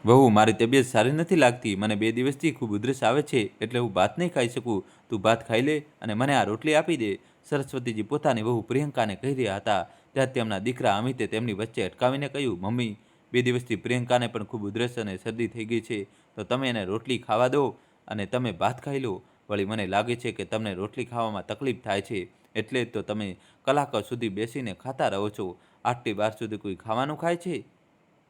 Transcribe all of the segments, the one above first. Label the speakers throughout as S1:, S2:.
S1: વહુ, મારી તબિયત સારી નથી લાગતી. મને 2 દિવસથી ખૂબ ઉધરસ આવે છે, એટલે હું ભાત નહીં ખાઈ શકું. તું ભાત ખાઈ લે અને મને આ રોટલી આપી દે. સરસ્વતીજી પોતાની વહુ પ્રિયંકાને કહી રહ્યા હતા. ત્યાં તેમના દીકરા અમિતે તેમની વચ્ચે અટકાવીને કહ્યું, મમ્મી, 2 દિવસથી પ્રિયંકાને પણ ખૂબ ઉધરસ અને શરદી થઈ ગઈ છે, તો તમે એને રોટલી ખાવા દો અને તમે ભાત ખાઈ લો. વળી મને લાગે છે કે તમને રોટલી ખાવામાં તકલીફ થાય છે, એટલે જ તો તમે કલાકો સુધી બેસીને ખાતા રહો છો. આટલી વાર સુધી કોઈ ખાવાનું ખાય છે?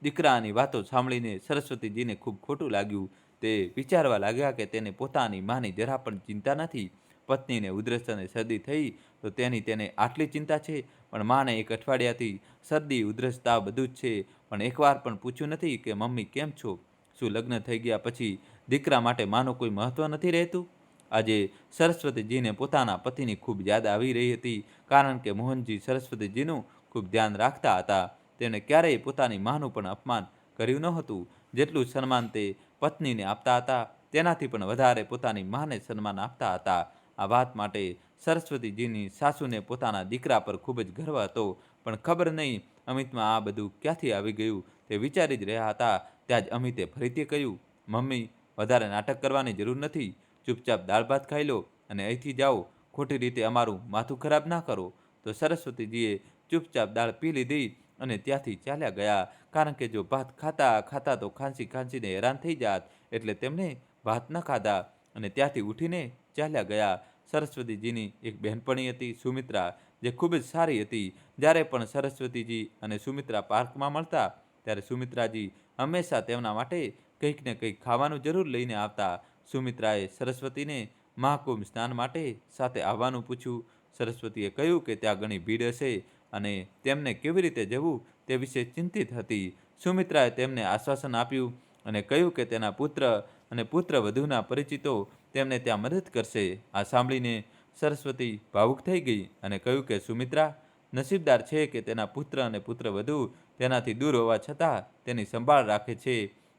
S1: દીકરાની વાતો સાંભળીને સરસ્વતીજીને ખૂબ ખોટું લાગ્યું. તે વિચારવા લાગ્યા કે તેને પોતાની માની જરા પણ ચિંતા નથી. પત્નીને ઉધરસ અને શરદી થઈ તો તેને આટલી ચિંતા છે, પણ માને 1 અઠવાડિયાથી શરદી, ઉધરસ, તાવ બધું જ છે, પણ એકવાર પણ પૂછ્યું નથી કે મમ્મી કેમ છો? શું લગ્ન થઈ ગયા પછી દીકરા માટે માનું કોઈ મહત્વ નથી રહેતું? આજે સરસ્વતીજીને પોતાના પતિની ખૂબ યાદ આવી રહી હતી, કારણ કે મોહનજી સરસ્વતીજીનું ખૂબ ધ્યાન રાખતા હતા. તેણે ક્યારેય પોતાની માનું પણ અપમાન કર્યું ન હતું. જેટલું સન્માન તે પત્નીને આપતા હતા, તેનાથી પણ વધારે પોતાની માને સન્માન આપતા હતા. આ વાત માટે સરસ્વતીજીની સાસુને પોતાના દીકરા પર ખૂબ જ ગર્વ હતો, પણ ખબર નહીં અમિતમાં આ બધું ક્યાંથી આવી ગયું. તે વિચારી જ રહ્યા હતા, ત્યાં જ અમિતે ફરીથી કહ્યું, મમ્મી, વધારે નાટક કરવાની જરૂર નથી. ચૂપચાપ દાળ ભાત ખાઈ લો અને અહીંથી જાઓ. ખોટી રીતે અમારું માથું ખરાબ ના કરો. તો સરસ્વતીજીએ ચૂપચાપ દાળ પી લીધી અને ત્યાંથી ચાલ્યા ગયા, કારણ કે જો ભાત ખાતા ખાતા તો ખાંસીને હેરાન થઈ જાત, એટલે તેમણે ભાત ન ખાધા અને ત્યાંથી ઉઠીને ચાલ્યા ગયા. સરસ્વતીજીની એક બહેનપણી હતી, સુમિત્રા, જે ખૂબ જ સારી હતી. જ્યારે પણ સરસ્વતીજી અને સુમિત્રા પાર્કમાં મળતા, ત્યારે સુમિત્રાજી હંમેશા તેમના માટે કંઈક ને કંઈક ખાવાનું જરૂર લઈને આવતા. સુમિત્રાએ સરસ્વતીને મહાકુંભ સ્નાન માટે સાથે આવવાનું પૂછ્યું. સરસ્વતીએ કહ્યું કે ત્યાં ઘણી ભીડ હશે અને તેમને કેવી રીતે જવું તે વિશે ચિંતિત હતી. સુમિત્રાએ તેમને આશ્વાસન આપ્યું અને કહ્યું કે તેના પુત્ર અને પુત્રવધૂના પરિચિતો તેમને ત્યાં મદદ કરશે. આ સાંભળીને સરસ્વતી ભાવુક થઈ ગઈ અને કહ્યું કે સુમિત્રા નસીબદાર છે કે તેના પુત્ર અને પુત્રવધુ તેનાથી દૂર હોવા છતાં તેની સંભાળ રાખે છે.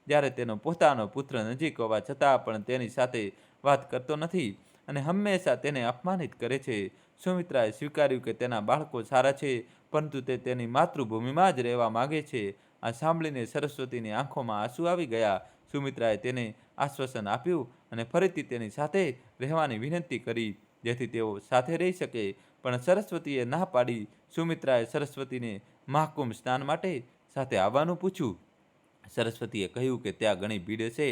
S1: જ્યારે તેનો પોતાનો પુત્ર નજીક હોવા છતાં પણ તેની સાથે વાત કરતો નથી અને હંમેશા તેને અપમાનિત કરે છે. સુમિત્રાએ સ્વીકાર્યું કે તેના બાળકો સારા છે, પરંતુ તે તેની માતૃભૂમિમાં જ રહેવા માગે છે. આ સાંભળીને સરસ્વતીની આંખોમાં આંસુ આવી ગયા. સુમિત્રાએ તેને આશ્વાસન આપ્યું અને ફરીથી તેની સાથે રહેવાની વિનંતી કરી, જેથી તેઓ સાથે રહી શકે, પણ સરસ્વતીએ ના પાડી. સુમિત્રાએ સરસ્વતીને મહાકુંભ સ્નાન માટે સાથે આવવાનું પૂછ્યું. સરસ્વતીએ કહ્યું કે ત્યાં ઘણી ભીડ હશે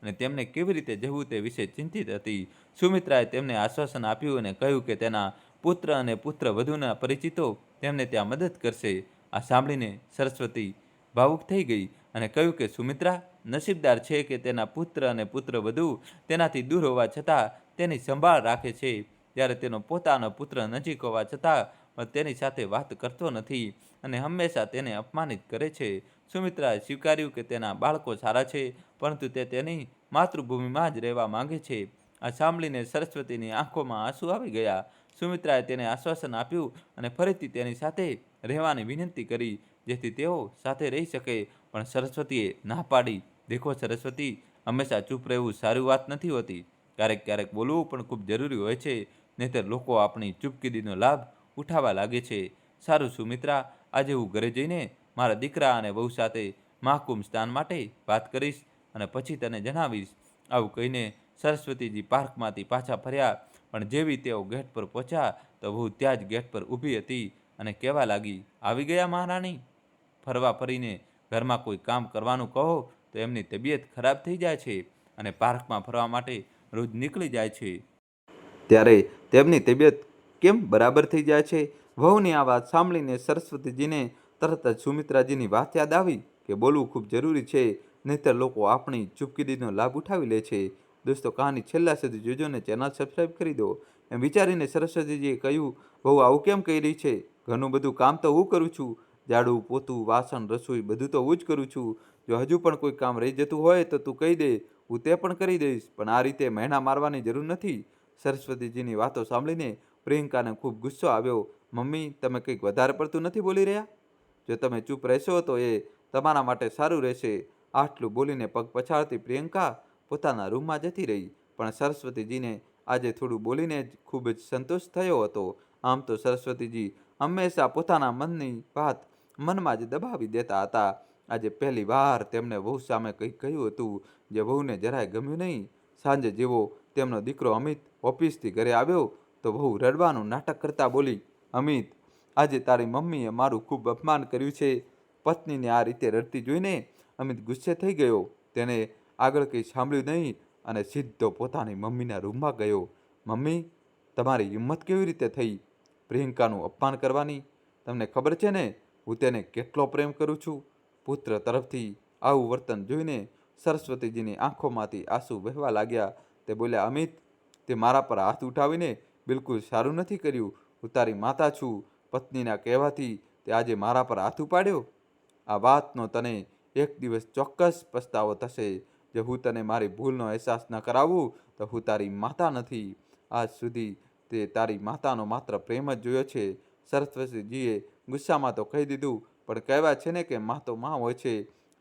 S1: અને તેમને કેવી રીતે જવું તે વિશે ચિંતિત હતી. સુમિત્રાએ તેમને આશ્વાસન આપ્યું અને કહ્યું કે તેના પુત્ર અને પુત્રવધૂના પરિચિતો તેમને ત્યાં મદદ કરશે. આ સાંભળીને સરસ્વતી ભાવુક થઈ ગઈ અને કહ્યું કે સુમિત્રા નસીબદાર છે કે તેના પુત્ર અને પુત્રવધુ તેનાથી દૂર હોવા છતાં તેની સંભાળ રાખે છે. જ્યારે તેનો પોતાનો પુત્ર નજીક હોવા છતાં પણ તેની સાથે વાત કરતો નથી અને હંમેશા તેને અપમાનિત કરે છે. સુમિત્રાએ સ્વીકાર્યું કે તેના બાળકો સારા છે, પરંતુ તે તેની માતૃભૂમિમાં જ રહેવા માંગે છે. આ સાંભળીને સરસ્વતીની આંખોમાં આંસુ આવી ગયા. સુમિત્રાએ તેને આશ્વાસન આપ્યું અને ફરીથી તેની સાથે રહેવાની વિનંતી કરી, જેથી તેઓ સાથે રહી શકે, પણ સરસ્વતીએ ના પાડી. દેખો સરસ્વતી, હંમેશા ચૂપ રહેવું સારી વાત નથી હોતી. ક્યારેક ક્યારેક બોલવું પણ ખૂબ જરૂરી હોય છે, નહીંતર લોકો આપણી ચૂપકીદીનો લાભ ઉઠાવવા લાગે છે. સારું સુમિત્રા, આજે હું ઘરે જઈને મારા દીકરા અને વહુ સાથે મહાકુંભ સ્નાન માટે વાત કરીશ અને પછી તને જણાવીશ. આવું કહીને સરસ્વતીજી પાર્કમાંથી પાછા ફર્યા, પણ જેવી તેઓ ગેટ પર પહોંચ્યા તો વહુ ત્યાં જ ગેટ પર ઊભી હતી અને કહેવા લાગી, આવી ગયા મહારાણી? ફરવા ફરીને ઘરમાં કોઈ કામ કરવાનું કહો તો એમની તબિયત ખરાબ થઈ જાય છે અને પાર્કમાં ફરવા માટે રોજ નીકળી જાય છે, ત્યારે તેમની તબિયત કેમ બરાબર થઈ જાય છે? વહુની આ વાત સાંભળીને સરસ્વતીજીને તરત જ સુમિત્રાજીની વાત યાદ આવી કે બોલવું ખૂબ જરૂરી છે, નહીંતર લોકો આપણી ચૂપકીદીનો લાભ ઉઠાવી લે છે. દોસ્તો, કહાની છેલ્લા સુધી જોજો અને ચેનલ સબસ્ક્રાઈબ કરી દો. એમ વિચારીને સરસ્વતીજીએ કહ્યું, વહુ આવું કેમ કહી રહી છે? ઘરનું બધું કામ તો હું કરું છું. ઝાડુ, પોતું, વાસણ, રસોઈ બધું તો હું જ કરું છું. જો હજુ પણ કોઈ કામ રહી જતું હોય તો તું કહી દે, હું તે પણ કરી દઈશ, પણ આ રીતે મહેણા મારવાની જરૂર નથી. સરસ્વતીજીની વાતો સાંભળીને પ્રિયંકાને ખૂબ ગુસ્સો આવ્યો. મમ્મી, તમે કંઈક વધારે પડતું નથી બોલી રહ્યા? જો તમે ચૂપ રહેશો તો એ તમારા માટે સારું રહેશે. આટલું બોલીને પગ પછાડતી પ્રિયંકા પોતાના રૂમમાં જતી રહી. પણ સરસ્વતીજીને આજે થોડું બોલીને જ ખૂબ જ સંતોષ થયો હતો. આમ તો સરસ્વતીજી હંમેશા પોતાના મનની વાત મનમાં જ દબાવી દેતા હતા. આજે પહેલી વાર તેમને વહુ સામે કંઈક કહ્યું હતું જે વહુને જરાય ગમ્યું નહીં. સાંજે જેવો તેમનો દીકરો અમિત ઓફિસથી ઘરે આવ્યો તો વહુ રડવાનું નાટક કરતા બોલી, અમિત, આજે તારી મમ્મીએ મારું ખૂબ અપમાન કર્યું છે. પત્નીને આ રીતે રડતી જોઈને અમિત ગુસ્સે થઈ ગયો. તેને આગળ કંઈ સાંભળ્યું નહીં અને સીધો પોતાની મમ્મીના રૂમમાં ગયો. મમ્મી, તમારી હિંમત કેવી રીતે થઈ પ્રિયંકાનું અપમાન કરવાની? તમને ખબર છે ને હું તેને કેટલો પ્રેમ કરું છું. પુત્ર તરફથી આવું વર્તન જોઈને સરસ્વતીજીની આંખોમાંથી આંસુ વહેવા લાગ્યા. તે બોલ્યા, અમિત, તે મારા પર હાથ ઉઠાવીને બિલકુલ સારું નથી કર્યું. હું તારી માતા છું. પત્નીના કહેવાથી તે આજે મારા પર હાથ ઉપાડ્યો. આ વાતનો તને એક દિવસ ચોક્કસ પસ્તાવો થશે. જો હું તને મારી ભૂલનો અહેસાસ ન કરાવું તો હું તારી માતા નથી. આજ સુધી તે તારી માતાનો માત્ર પ્રેમ જ જોયો છે. સરસ્વતીજીએ ગુસ્સામાં તો કહી દીધું, પણ કહેવાય છે ને કે મા તો મા હોય છે.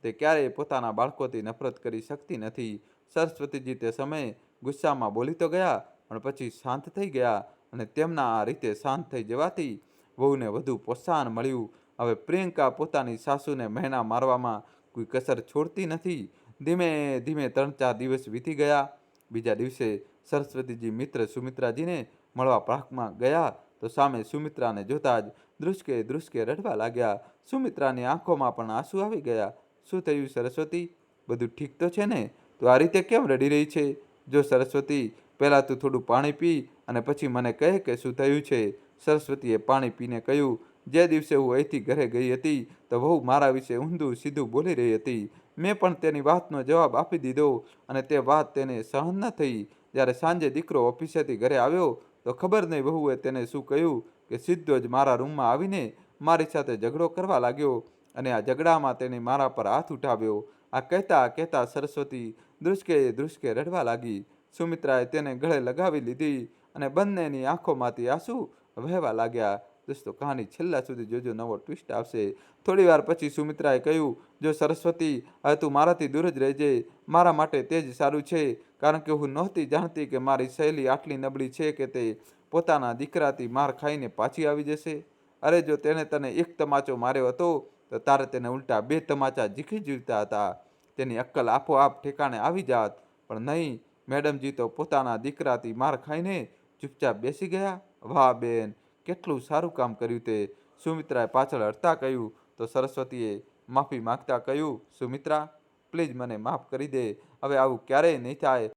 S1: તે ક્યારેય પોતાના બાળકોથી નફરત કરી શકતી નથી. સરસ્વતીજી તે સમયે ગુસ્સામાં બોલી તો ગયા, પણ પછી શાંત થઈ ગયા અને તેમના આ રીતે શાંત થઈ જવાથી વહુને વધુ પ્રોત્સાહન મળ્યું. હવે પ્રિયંકા પોતાની સાસુને મહેણા મારવામાં કોઈ કસર છોડતી નથી. ધીમે ધીમે 3-4 દિવસ વીતી ગયા. બીજા દિવસે સરસ્વતીજી મિત્ર સુમિત્રાજીને મળવા પાર્કમાં ગયા તો સામે સુમિત્રાને જોતા જ ધ્રુસકે ધ્રુસકે રડવા લાગ્યા. સુમિત્રાની આંખોમાં પણ આંસુ આવી ગયા. શું થયું સરસ્વતી? બધું ઠીક તો છે ને? તું આ રીતે કેમ રડી રહી છે? જો સરસ્વતી, પહેલાં તું થોડું પાણી પી અને પછી મને કહે કે શું થયું છે. સરસ્વતીએ પાણી પીને કહ્યું, જે દિવસે હું અહીંથી ઘરે ગઈ હતી તો વહુ મારા વિશે ઊંધું સીધું બોલી રહી હતી. મેં પણ તેની વાતનો જવાબ આપી દીધો અને તે વાત તેને સહન ન થઈ. જ્યારે સાંજે દીકરો ઓફિસેથી ઘરે આવ્યો તો ખબર નહીં વહુએ તેને શું કહ્યું કે સીધો જ મારા રૂમમાં આવીને મારી સાથે ઝઘડો કરવા લાગ્યો અને આ ઝઘડામાં તેને મારા પર હાથ ઉઠાવ્યો. આ કહેતા સરસ્વતી ધ્રુસકે ધ્રુસકે રડવા લાગી. સુમિત્રાએ તેને ગળે લગાવી લીધી અને બંનેની આંખોમાંથી આંસુ વહેવા લાગ્યા. દોસ્તો, કહાની છેલ્લા સુધી જોજો, નવો ટ્વિસ્ટ આવશે. થોડી વાર પછી સુમિત્રાએ કહ્યું, જો સરસ્વતી, હવે તું મારાથી દૂર જ રહેજે. મારા માટે તે જ સારું છે, કારણ કે હું નહોતી જાણતી કે મારી સહેલી આટલી નબળી છે કે તે પોતાના દીકરાથી માર ખાઈને પાછી આવી જશે. અરે, જો તેણે તને એક તમાચો માર્યો હતો તો તારે તેને ઉલટા 2 તમાચા ઝીકી જીવતા હતા. તેની અક્કલ આપોઆપ ઠેકાણે આવી જાત. પણ નહીં, મેડમજી તો પોતાના દીકરાથી માર ખાઈને ચૂપચાપ બેસી ગયા. વાહ બેન, કેટલું સારું કામ કર્યું તે. સુમિત્રાએ પાછળ હટતા કહ્યું તો સરસ્વતીએ માફી માંગતા કહ્યું, સુમિત્રા, પ્લીઝ મને માફ કરી દે. હવે આવું ક્યારેય નહીં થાય.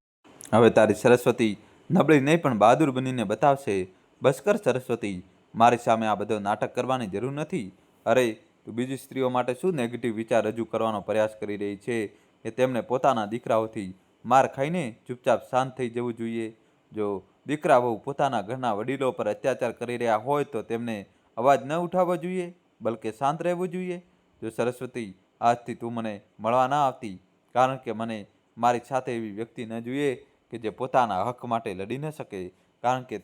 S1: હવે તારી સરસ્વતી નબળી નહીં પણ બહાદુર બનીને બતાવશે. બસ કર સરસ્વતી, મારી સામે આ બધો નાટક કરવાની જરૂર નથી. અરે, તું બીજી સ્ત્રીઓ માટે શું નેગેટિવ વિચાર રજૂ કરવાનો પ્રયાસ કરી રહી છે કે તેમને પોતાના દીકરાઓથી માર ખાઈને ચૂપચાપ શાંત થઈ જવું જોઈએ. જો દીકરા વહુ પોતાના ઘરના વડીલો પર અત્યાચાર કરી રહ્યા હોય તો તેમને અવાજ ન ઉઠાવવો જોઈએ, બલકે શાંત રહેવું જોઈએ. જો સરસ્વતી, આજથી તું મને મળવા ના આવતી, કારણ કે મને મારી સાથે એવી વ્યક્તિ ન જોઈએ કે જે પોતાના હક માટે લડી ન શકે. કારણ કે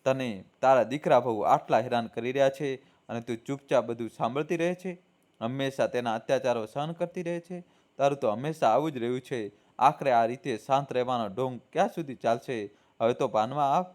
S1: તને તારા દીકરા વહુ આટલા હેરાન કરી રહ્યા છે અને તું ચૂપચાપ બધું સાંભળતી રહે છે, હંમેશા તેના અત્યાચારો સહન કરતી રહે છે. તારું તો હંમેશા આવું જ રહ્યું છે. આખરે આ રીતે શાંત રહેવાનો ઢોંગ ક્યાં સુધી ચાલશે? હવે તો ભાનમાં આવ.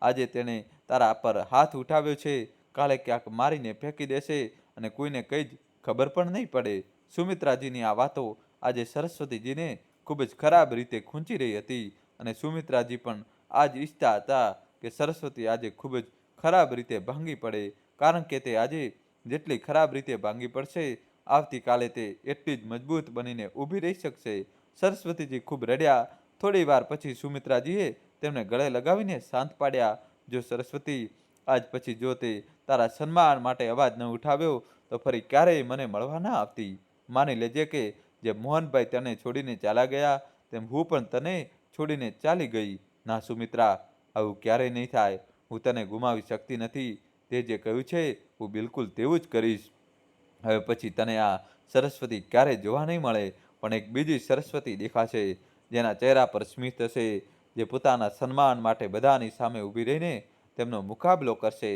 S1: આજે તેણે તારા પર હાથ ઉઠાવ્યો છે, કાલે ક્યાંક મારીને ફેંકી દેશે અને કોઈને કંઈ જ ખબર પણ નહીં પડે. સુમિત્રાજીની આ વાતો આજે સરસ્વતીજીને ખૂબ જ ખરાબ રીતે ખૂંચી રહી હતી અને સુમિત્રાજી પણ આ જ ઈચ્છતા હતા કે સરસ્વતી આજે ખૂબ જ ખરાબ રીતે ભાંગી પડે, કારણ કે તે આજે જેટલી ખરાબ રીતે ભાંગી પડશે, આવતીકાલે તે એટલી જ મજબૂત બનીને ઊભી રહી શકશે. સરસ્વતીજી ખૂબ રડ્યા. થોડી વાર પછી સુમિત્રાજીએ તેમને ગળે લગાવીને શાંત પાડ્યા. જો સરસ્વતી, આજ પછી જો તે તારા સન્માન માટે અવાજ ન ઉઠાવ્યો તો ફરી ક્યારેય મને મળવા ના આવતી. માની લેજે કે જે મોહનભાઈ તને છોડીને ચાલ્યા ગયા તેમ હું પણ તને છોડીને ચાલી ગઈ. ના સુમિત્રા, આવું ક્યારેય નહીં થાય. હું તને ગુમાવી શકતી નથી. તે જે કહ્યું છે હું બિલકુલ તેવું જ કરીશ. હવે પછી તને આ સરસ્વતી ક્યારેય જોવા નહીં મળે, પણ એક બીજી સરસ્વતી દેખાશે, જેના ચહેરા પર સ્મિત હશે, જે પોતાના સન્માન માટે બધાની સામે ઊભી રહીને તેમનો મુકાબલો કરશે.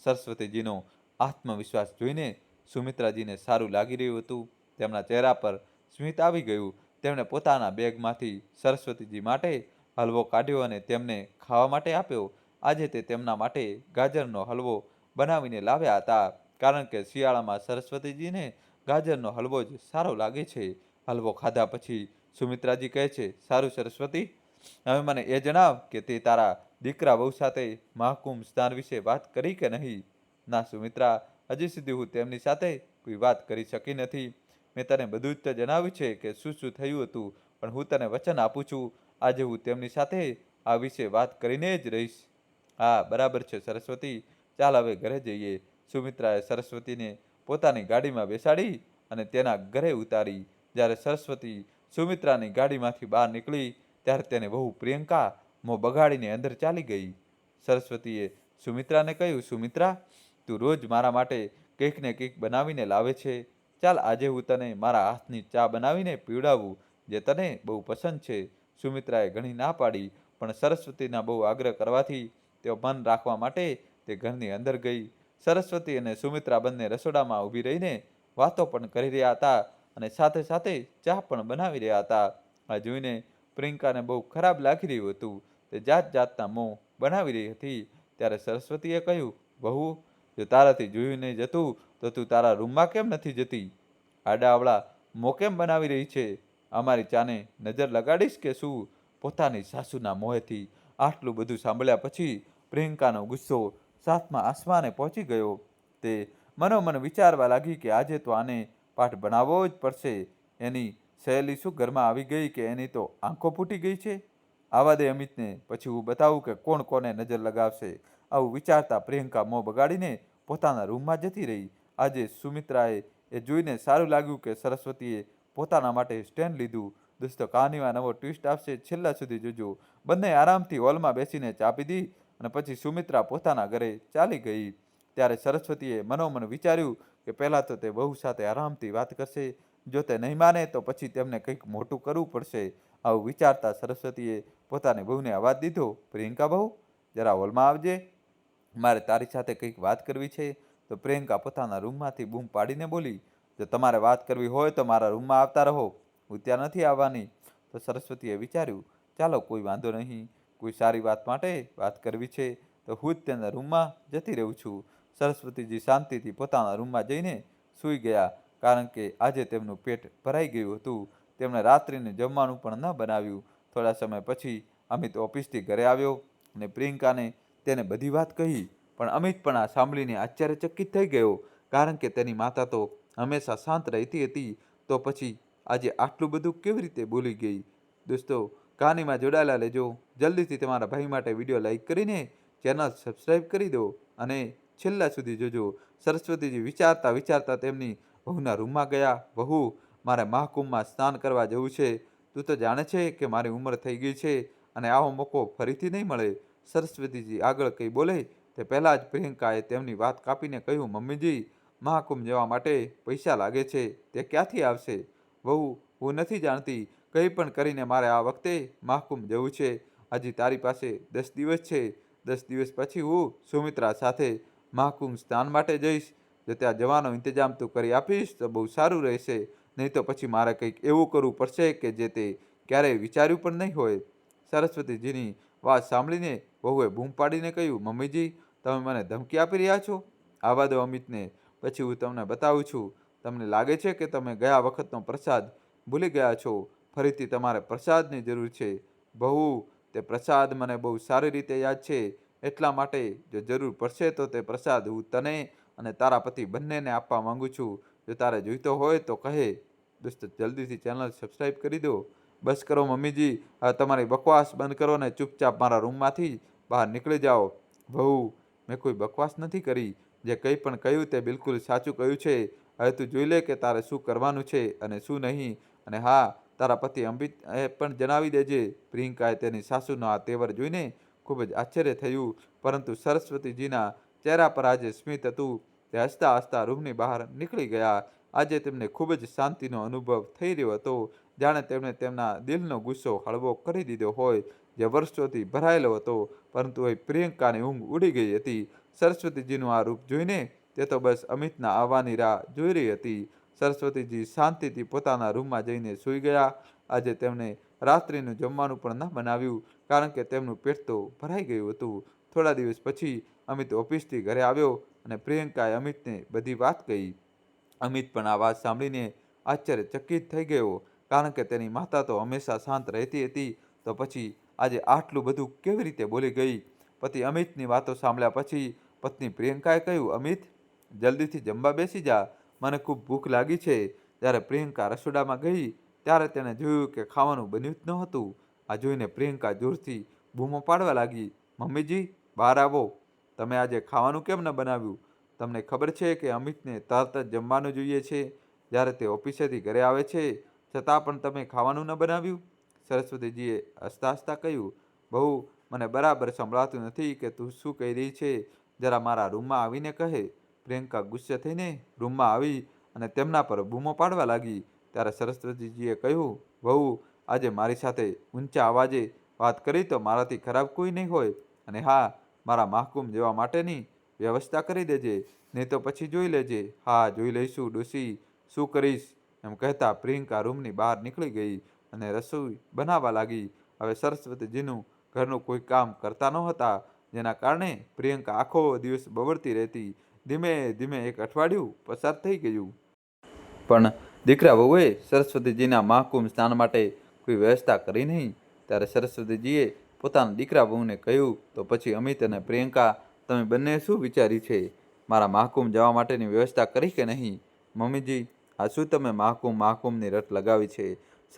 S1: સરસ્વતીજીનો આત્મવિશ્વાસ જોઈને સુમિત્રાજીને સારું લાગી રહ્યું હતું. તેમના ચહેરા પર સ્મિત આવી ગયું. તેમણે પોતાના બેગમાંથી સરસ્વતીજી માટે હલવો કાઢ્યો અને તેમને ખાવા માટે આપ્યો. આજે તે તેમના માટે ગાજરનો હલવો બનાવીને લાવ્યા હતા, કારણ કે શિયાળામાં સરસ્વતીજીને ગાજરનો હલવો જ સારો લાગે છે. હલવો ખાધા પછી સુમિત્રાજી કહે છે, સારું સરસ્વતી, હવે મને એ જણાવ કે તે તારા દીકરા વહુ સાથે મહાકુંભ સ્નાન વિશે વાત કરી કે નહીં? ના સુમિત્રા, હજી સુધી હું તેમની સાથે કોઈ વાત કરી શકી નથી. મેં તને બધું જ તો જણાવ્યું છે કે શું શું થયું હતું, પણ હું તને વચન આપું છું, આજે હું તેમની સાથે આ વિશે વાત કરીને જ રહીશ. હા, બરાબર છે સરસ્વતી, ચાલ હવે ઘરે જઈએ. સુમિત્રાએ સરસ્વતીને પોતાની ગાડીમાં બેસાડી અને તેના ઘરે ઉતારી. જ્યારે સરસ્વતી સુમિત્રાની ગાડીમાંથી બહાર નીકળી ત્યારે તેને વહુ પ્રિયંકા મોં બગાડીને અંદર ચાલી ગઈ. સરસ્વતીએ સુમિત્રાને કહ્યું, સુમિત્રા, તું રોજ મારા માટે કંઈક ને કંઈક બનાવીને લાવે છે. ચાલ આજે હું તને મારા હાથની ચા બનાવીને પીવડાવું, જે તને બહુ પસંદ છે. સુમિત્રાએ ઘણી ના પાડી, પણ સરસ્વતીના બહુ આગ્રહ કરવાથી તેઓ મન રાખવા માટે તે ઘરની અંદર ગઈ. સરસ્વતી અને સુમિત્રા બંને રસોડામાં ઊભી રહીને વાતો પણ કરી રહ્યા હતા અને સાથે સાથે ચા પણ બનાવી રહ્યા હતા. આ જોઈને પ્રિયંકાને બહુ ખરાબ લાગી રહ્યું હતું. તે જાત જાતના મોં બનાવી રહી હતી. ત્યારે સરસ્વતીએ કહ્યું, બહુ, જો તારાથી જોયું નહીં જતું તો તું તારા રૂમમાં કેમ નથી જતી? આડાઅવળા મોં કેમ બનાવી રહી છે? અમારી ચાને નજર લગાડીશ કે શું? પોતાની સાસુના મોંએથી આટલું બધું સાંભળ્યા પછી પ્રિયંકાનો ગુસ્સો સાતમા આસમાને પહોંચી ગયો. તે મનોમન વિચારવા લાગી કે આજે તો આને પાઠ ભણાવવો જ પડશે. એની સહેલી શું ઘરમાં આવી ગઈ કે એની તો આંખો ફૂટી ગઈ છે? આવા દે અમિતને, પછી હું બતાવું કે કોણ કોને નજર લગાવશે. આવું વિચારતા પ્રિયંકા મોં બગાડીને પોતાના રૂમમાં જતી રહી. આજે સુમિત્રાએ એ જોઈને સારું લાગ્યું કે સરસ્વતીએ પોતાના માટે સ્ટેન્ડ લીધું. દોસ્તો, કહાનીમાં નવો ટ્વિસ્ટ આવશે, છેલ્લા સુધી જોજો. બંને આરામથી હોલમાં બેસીને ચા પીધી અને પછી સુમિત્રા પોતાના ઘરે ચાલી ગઈ. ત્યારે સરસ્વતીએ મનોમન વિચાર્યું કે પહેલાં તો તે વહુ સાથે આરામથી વાત કરશે. જો તે નહીં માને તો પછી તેમને કંઈક મોટું કરવું પડશે. આવું વિચારતા સરસ્વતીએ પોતાની વહુને અવાજ દીધો, પ્રિયંકા બહુ, જરા હોલમાં આવજે, મારે તારી સાથે કંઈક વાત કરવી છે. તો પ્રિયંકા પોતાના રૂમમાંથી બૂમ પાડીને બોલી, જો તમારે વાત કરવી હોય તો મારા રૂમમાં આવતા રહો, હું ત્યાં નથી આવવાની. તો સરસ્વતીએ વિચાર્યું, ચાલો કોઈ વાંધો નહીં, કોઈ સારી વાત માટે વાત કરવી છે તો હું જ તેના રૂમમાં જતી રહું છું. સરસ્વતીજી શાંતિથી પોતાના રૂમમાં જઈને સૂઈ ગયા, કારણ કે આજે તેમનું પેટ ભરાઈ ગયું હતું. તેમણે રાત્રિને જમવાનું પણ ન બનાવ્યું. થોડા સમય પછી અમિત ઓફિસથી ઘરે આવ્યો અને પ્રિયંકાને તેને બધી વાત કહી. પણ અમિત પણ આ સાંભળીને આશ્ચર્યચકિત થઈ ગયો, કારણ કે તેની માતા તો હંમેશા શાંત રહેતી હતી, તો પછી આજે આટલું બધું કેવી રીતે બોલી ગઈ? દોસ્તો, કહાનીમાં જોડાયેલા રહેજો. જલ્દીથી તમારા ભાઈ માટે વિડીયો લાઈક કરીને ચેનલ સબસ્ક્રાઈબ કરી દો અને છેલ્લા સુધી જોજો. સરસ્વતીજી વિચારતા વિચારતા તેમની વહુના રૂમમાં ગયા. વહુ, મારે મહાકુંભમાં સ્નાન કરવા જવું છે. તું તો જાણે છે કે મારી ઉંમર થઈ ગઈ છે અને આવો મોકો ફરીથી નહીં મળે. સરસ્વતીજી આગળ કંઈ બોલે તે પહેલાં જ પ્રિયંકાએ તેમની વાત કાપીને કહ્યું, મમ્મીજી, મહાકુંભ જવા માટે પૈસા લાગે છે, તે ક્યાંથી આવશે? વહુ, હું નથી જાણતી, કંઈ પણ કરીને મારે આ વખતે મહાકુંભ જવું છે. હજી તારી પાસે 10 દિવસ છે. 10 દિવસ પછી હું સુમિત્રા સાથે મહાકુંભ સ્નાન માટે જઈશ. જો ત્યાં જવાનો ઇંતજામ તું કરી આપીશ તો બહુ સારું રહેશે. નહીં તો પછી મારે કંઈક એવું કરવું પડશે કે જે તે ક્યારેય વિચાર્યું પણ નહીં હોય. સરસ્વતીજીની વાત સાંભળીને વહુએ બૂમ પાડીને કહ્યું, મમ્મીજી, તમે મને ધમકી આપી રહ્યા છો? આવવા દો અમિતને, પછી હું તમને બતાવું છું. તમને લાગે છે કે તમે ગયા વખતનો પ્રસાદ ભૂલી ગયા છો. ફરીથી તમારે પ્રસાદની જરૂર છે. બહુ, તે પ્રસાદ મને બહુ સારી રીતે યાદ છે. એટલા માટે જો જરૂર પડશે તો તે પ્રસાદ હું તને અને તારા પતિ બંનેને આપવા માંગુ છું. જો તારે જોઈતો હોય તો કહે. દોસ્તો, જલ્દીથી ચેનલ સબસ્ક્રાઈબ કરી દો. બસ કરો મમ્મીજી, હવે તમારી બકવાસ બંધ કરો ને ચૂપચાપ મારા રૂમમાંથી બહાર નીકળી જાઓ. વહુ, મેં કોઈ બકવાસ નથી કરી. જે કંઈ પણ કહ્યું તે બિલકુલ સાચું કહ્યું છે. હવે તું જોઈ લે કે તારે શું કરવાનું છે અને શું નહીં. અને હા, તારા પતિ અમિત પણ જણાવી દેજે. પ્રિયંકાએ તેની સાસુનો આ તેવર જોઈને ખૂબ જ આશ્ચર્ય થયું, પરંતુ સરસ્વતીજીના ચહેરા પર આજે સ્મિત હતું. તે હસતા હસતા રૂમની બહાર નીકળી ગયા. આજે તેમને ખૂબ જ શાંતિનો અનુભવ થઈ રહ્યો હતો, જાણે તેમણે તેમના દિલનો ગુસ્સો હળવો કરી દીધો હોય, જે વર્ષોથી ભરાયેલો હતો. પરંતુ હવે પ્રિયંકાની ઊંઘ ઉડી ગઈ હતી. સરસ્વતીજીનું આ રૂપ જોઈને તે તો બસ અમિતના આવવાની રાહ જોઈ રહી હતી. સરસ્વતીજી શાંતિથી પોતાના રૂમમાં જઈને સૂઈ ગયા. આજે તેમણે રાત્રિનું જમવાનું પણ ન બનાવ્યું, કારણ કે તેમનું પેટ તો ભરાઈ ગયું હતું. થોડા દિવસ પછી અમિત ઓફિસથી ઘરે આવ્યો અને પ્રિયંકાએ અમિતને બધી વાત કહી. અમિત પણ આ વાત સાંભળીને આશ્ચર્યચકિત થઈ ગયો, કારણ કે તેની માતા તો હંમેશા શાંત રહેતી હતી, તો પછી આજે આટલું બધું કેવી રીતે બોલી ગઈ? પતિ અમિતની વાતો સાંભળ્યા પછી પત્ની પ્રિયંકાએ કહ્યું, અમિત, જલ્દીથી જમવા બેસી જા, મને ખૂબ ભૂખ લાગી છે. જ્યારે પ્રિયંકા રસોડામાં ગઈ ત્યારે તેણે જોયું કે ખાવાનું બન્યું જ નહોતું. આ જોઈને પ્રિયંકા જોરથી બૂમો પાડવા લાગી, મમ્મીજી, બહાર આવો, તમે આજે ખાવાનું કેમ ન બનાવ્યું? તમને ખબર છે કે અમિતને તરત જ જમવાનું જોઈએ છે જ્યારે તે ઓફિસેથી ઘરે આવે છે, છતાં પણ તમે ખાવાનું ન બનાવ્યું? સરસ્વતીજીએ હસતા હસતા કહ્યું, બહુ, મને બરાબર સંભળાતું નથી કે તું શું કહી રહી છે, જરા મારા રૂમમાં આવીને કહે. પ્રિયંકા ગુસ્સે થઈને રૂમમાં આવી અને તેમના પર બૂમો પાડવા લાગી. ત્યારે સરસ્વતીજીએ કહ્યું, વહુ, આજે મારી સાથે ઊંચા અવાજે વાત કરી તો મારાથી ખરાબ કોઈ નહીં હોય. અને હા, મારા મહાકુંભ જવા માટેની વ્યવસ્થા કરી દેજે, નહીં તો પછી જોઈ લેજે. હા, જોઈ લઈશું ડોશી, શું કરીશ? એમ કહેતા પ્રિયંકા રૂમની બહાર નીકળી ગઈ અને રસોઈ બનાવવા લાગી. હવે સરસ્વતીજીનું ઘરનું કોઈ કામ કરતા નહોતા, જેના કારણે પ્રિયંકા આખો દિવસ બબડતી રહેતી. ધીમે ધીમે એક અઠવાડિયું પસાર થઈ ગયું. પણ દીકરા વહુએ સરસ્વતીજીના મહાકુંભ સ્નાન માટે કોઈ વ્યવસ્થા કરી નહીં. ત્યારે સરસ્વતીજીએ પોતાના દીકરા વહુને કહ્યું, તો પછી અમિત અને પ્રિયંકા, તમે બંને શું વિચાર્યું છે? મારા મહાકુંભ જવા માટેની વ્યવસ્થા કરી કે નહીં? મમ્મીજી, આ શું તમે મહાકુંભની રટ લગાવી છે?